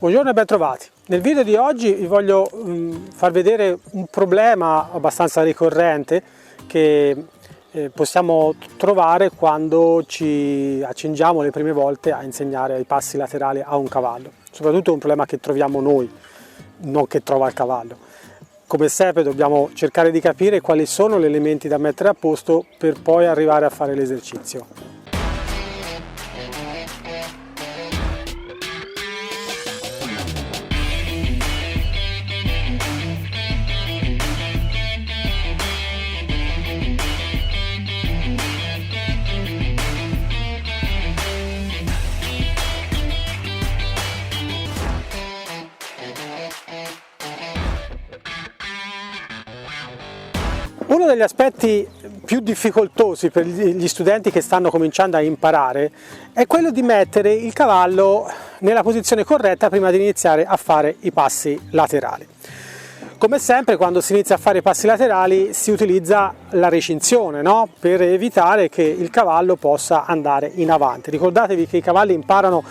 Buongiorno e ben trovati. Nel video di oggi vi voglio far vedere un problema abbastanza ricorrente che possiamo trovare quando ci accingiamo le prime volte a insegnare i passi laterali a un cavallo. Soprattutto è un problema che troviamo noi, non che trova il cavallo. Come sempre dobbiamo cercare di capire quali sono gli elementi da mettere a posto per poi arrivare a fare l'esercizio. Uno degli aspetti più difficoltosi per gli studenti che stanno cominciando a imparare è quello di mettere il cavallo nella posizione corretta prima di iniziare a fare i passi laterali. Come sempre, quando si inizia a fare i passi laterali si utilizza la recinzione, no? Per evitare che il cavallo possa andare in avanti. Ricordatevi che i cavalli imparano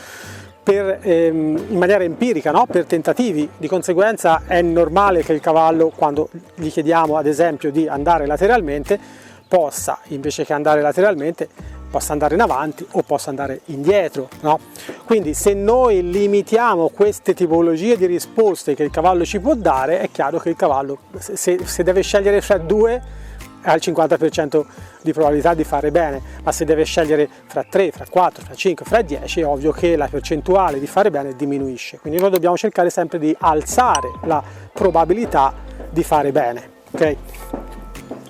in maniera empirica, no? Per tentativi, di conseguenza è normale che il cavallo, quando gli chiediamo ad esempio di andare lateralmente, possa, invece che andare lateralmente, possa andare in avanti o possa andare indietro, no? Quindi se noi limitiamo queste tipologie di risposte che il cavallo ci può dare, è chiaro che il cavallo, se deve scegliere fra due, ha il 50% di probabilità di fare bene, ma se deve scegliere fra 3, fra 4, fra 5, fra 10, è ovvio che la percentuale di fare bene diminuisce. Quindi noi dobbiamo cercare sempre di alzare la probabilità di fare bene, ok?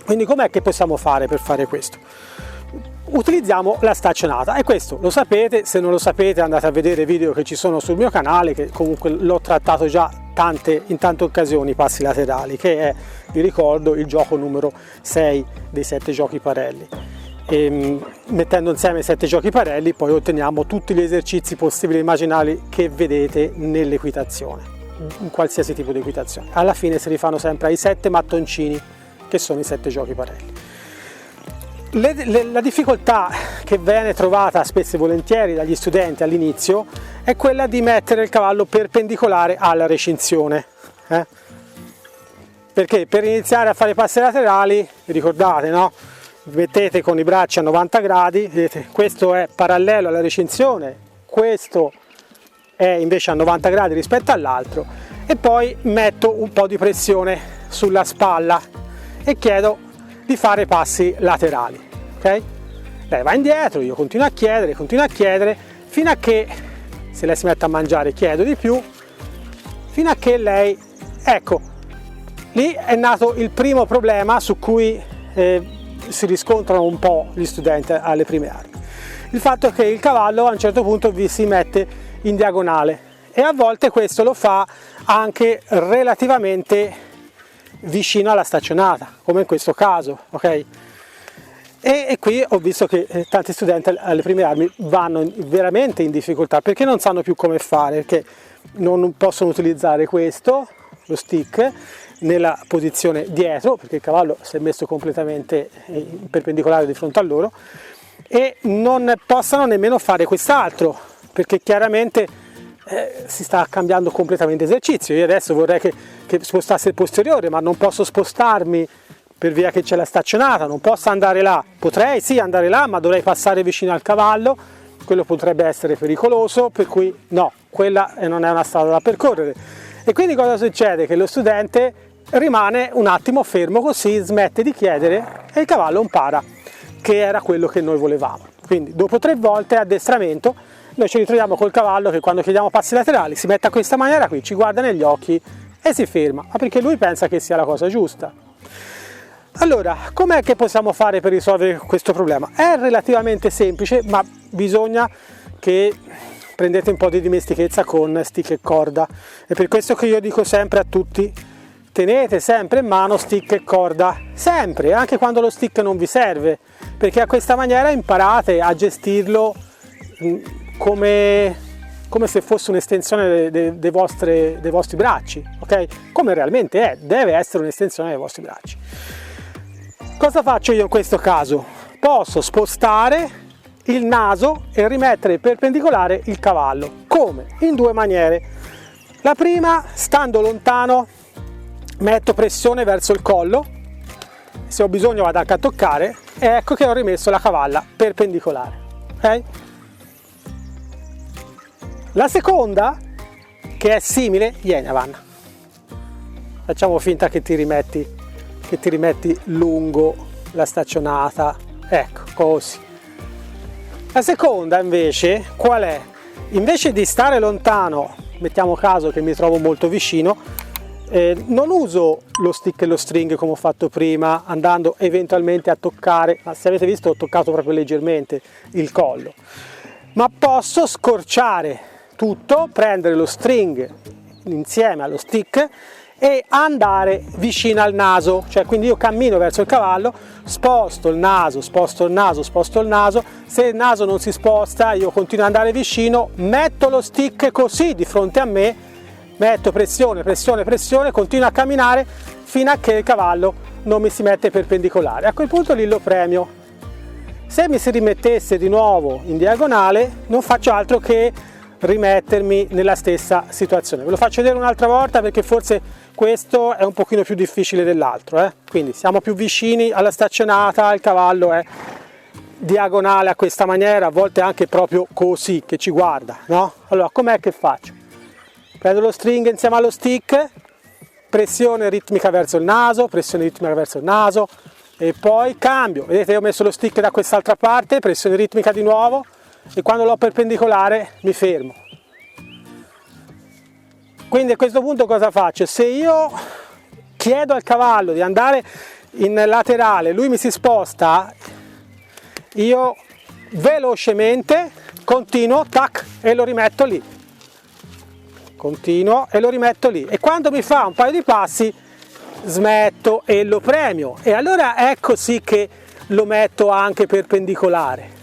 Quindi com'è che possiamo fare per fare questo? Utilizziamo la staccionata, e questo lo sapete. Se non lo sapete andate a vedere i video che ci sono sul mio canale, che comunque l'ho trattato già in tante occasioni, i passi laterali, che è, vi ricordo, il gioco numero 6 dei 7 giochi parelli. E mettendo insieme i 7 giochi parelli poi otteniamo tutti gli esercizi possibili e immaginabili che vedete nell'equitazione, in qualsiasi tipo di equitazione. Alla fine si rifanno sempre ai 7 mattoncini che sono i 7 giochi parelli. La difficoltà che viene trovata spesso e volentieri dagli studenti all'inizio è quella di mettere il cavallo perpendicolare alla recinzione. Perché per iniziare a fare i passi laterali, vi ricordate, no? Mettete con i bracci a 90 gradi, vedete, questo è parallelo alla recinzione, questo è invece a 90 gradi rispetto all'altro, e poi metto un po' di pressione sulla spalla e chiedo di fare passi laterali, ok? Lei va indietro, io continuo a chiedere, fino a che, se lei si mette a mangiare, chiedo di più, fino a che lei, ecco, lì è nato il primo problema su cui si riscontrano un po' gli studenti alle prime armi. Il fatto che il cavallo a un certo punto vi si mette in diagonale, e a volte questo lo fa anche relativamente vicino alla staccionata, come in questo caso, ok? E qui ho visto che tanti studenti alle prime armi vanno veramente in difficoltà perché non sanno più come fare, perché non possono utilizzare questo, lo stick, nella posizione dietro, perché il cavallo si è messo completamente perpendicolare di fronte a loro, e non possono nemmeno fare quest'altro, perché chiaramente si sta cambiando completamente esercizio. Io adesso vorrei che spostasse il posteriore, ma non posso spostarmi per via che c'è la staccionata, non posso andare là. Potrei sì andare là, ma dovrei passare vicino al cavallo, quello potrebbe essere pericoloso, per cui no, quella non è una strada da percorrere. E quindi cosa succede? Che lo studente rimane un attimo fermo, così smette di chiedere e il cavallo impara, che era quello che noi volevamo. Quindi dopo 3 volte addestramento noi ci ritroviamo col cavallo che quando chiediamo passi laterali si mette a questa maniera qui, ci guarda negli occhi e si ferma, ma perché lui pensa che sia la cosa giusta. Allora, com'è che possiamo fare per risolvere questo problema? È relativamente semplice, ma bisogna che prendete un po' di dimestichezza con stick e corda. È per questo che io dico sempre a tutti: tenete sempre in mano stick e corda, sempre, anche quando lo stick non vi serve, perché a questa maniera imparate a gestirlo come se fosse un'estensione dei vostri bracci, ok? Come realmente è, deve essere un'estensione dei vostri bracci. Cosa faccio io in questo caso? Posso spostare il naso e rimettere perpendicolare il cavallo. Come? In 2 maniere. La prima, stando lontano, metto pressione verso il collo, se ho bisogno vado anche a toccare, e ecco che ho rimesso la cavalla perpendicolare. Okay? La seconda, che è simile, vieni Avanna, facciamo finta che ti rimetti lungo la staccionata, ecco, così. La seconda invece, qual è? Invece di stare lontano, mettiamo caso che mi trovo molto vicino, non uso lo stick e lo string come ho fatto prima, andando eventualmente a toccare, ma se avete visto ho toccato proprio leggermente il collo, ma posso scorciare tutto, prendere lo string insieme allo stick e andare vicino al naso, cioè quindi io cammino verso il cavallo, sposto il naso, sposto il naso, sposto il naso, se il naso non si sposta io continuo ad andare vicino, metto lo stick così di fronte a me, metto pressione, pressione, pressione, continuo a camminare fino a che il cavallo non mi si mette perpendicolare, a quel punto lì lo premio. Se mi si rimettesse di nuovo in diagonale non faccio altro che rimettermi nella stessa situazione. Ve lo faccio vedere un'altra volta perché forse questo è un pochino più difficile dell'altro, quindi siamo più vicini alla staccionata, il cavallo è diagonale a questa maniera, a volte anche proprio così che ci guarda, no? Allora com'è che faccio? Prendo lo string insieme allo stick, pressione ritmica verso il naso, pressione ritmica verso il naso e poi cambio, vedete io ho messo lo stick da quest'altra parte, pressione ritmica di nuovo e quando l'ho perpendicolare mi fermo. Quindi a questo punto cosa faccio? Se io chiedo al cavallo di andare in laterale, lui mi si sposta, io velocemente continuo, tac, e lo rimetto lì. Continuo e lo rimetto lì. E quando mi fa un paio di passi, smetto e lo premio. E allora ecco sì che lo metto anche perpendicolare.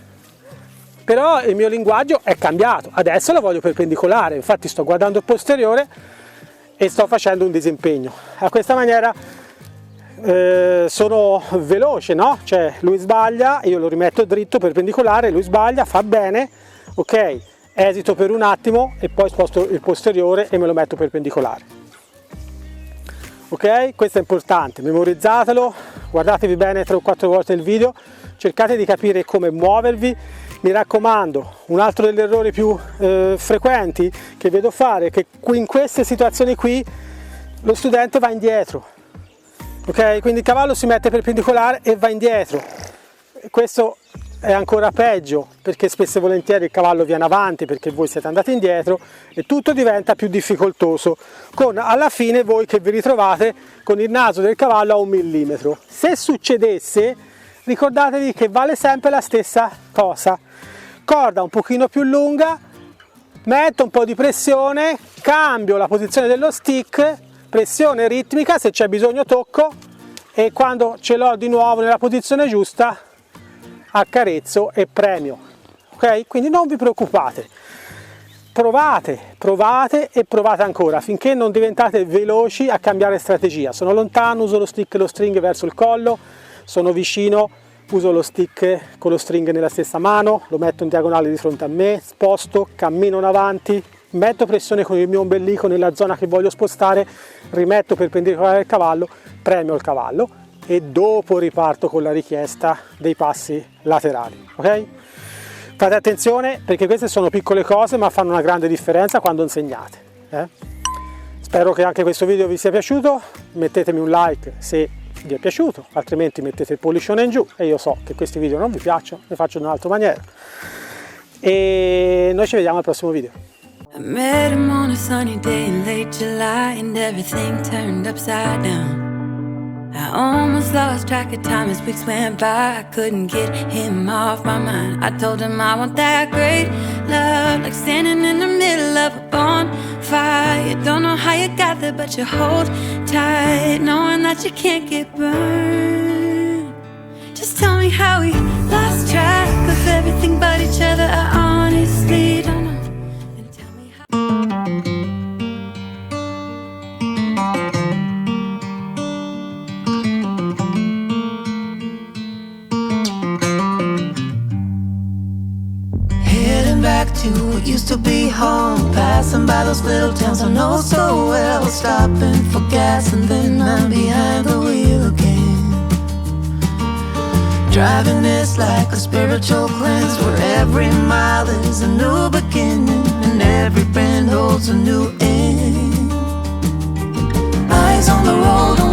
Però il mio linguaggio è cambiato, adesso lo voglio perpendicolare, infatti sto guardando il posteriore e sto facendo un disimpegno. A questa maniera sono veloce, no? Cioè lui sbaglia, io lo rimetto dritto, perpendicolare, lui sbaglia, fa bene, ok, esito per un attimo e poi sposto il posteriore e me lo metto perpendicolare. Ok, questo è importante, memorizzatelo, guardatevi bene 3 o 4 volte il video, cercate di capire come muovervi. Mi raccomando, un altro degli errori più frequenti che vedo fare è che in queste situazioni qui lo studente va indietro, ok? Quindi il cavallo si mette perpendicolare e va indietro. Questo è ancora peggio perché spesso e volentieri il cavallo viene avanti perché voi siete andati indietro e tutto diventa più difficoltoso, con alla fine voi che vi ritrovate con il naso del cavallo a 1 millimetro. Se succedesse, ricordatevi che vale sempre la stessa cosa, corda un pochino più lunga, metto un po' di pressione, cambio la posizione dello stick, pressione ritmica, se c'è bisogno tocco e quando ce l'ho di nuovo nella posizione giusta accarezzo e premio, ok? Quindi non vi preoccupate, provate e provate ancora finché non diventate veloci a cambiare strategia. Sono lontano, uso lo stick e lo string verso il collo, sono vicino, uso lo stick con lo string nella stessa mano, lo metto in diagonale di fronte a me, sposto, cammino in avanti, metto pressione con il mio ombelico nella zona che voglio spostare, rimetto perpendicolare al cavallo, premio il cavallo e dopo riparto con la richiesta dei passi laterali, ok? Fate attenzione perché queste sono piccole cose ma fanno una grande differenza quando insegnate. Spero che anche questo video vi sia piaciuto, mettetemi un like se vi è piaciuto, altrimenti mettete il pollicione in giù e io so che questi video non vi piacciono, li faccio in un'altra maniera e noi ci vediamo al prossimo video. I met him on a sunny day in late July and everything turned upside down. I almost lost track of time as weeks went by. I couldn't get him off my mind. I told him I want that great love, like standing in the middle of a bonfire. You don't know how you got there, but you hold tight, knowing that you can't get burned. Just tell me how we lost track of everything but each other. I honestly don't know. And tell me how. Back to what used to be home, passing by those little towns I know so well, stopping for gas and then I'm behind the wheel again. Driving is like a spiritual cleanse, where every mile is a new beginning and every bend holds a new end. Eyes on the road,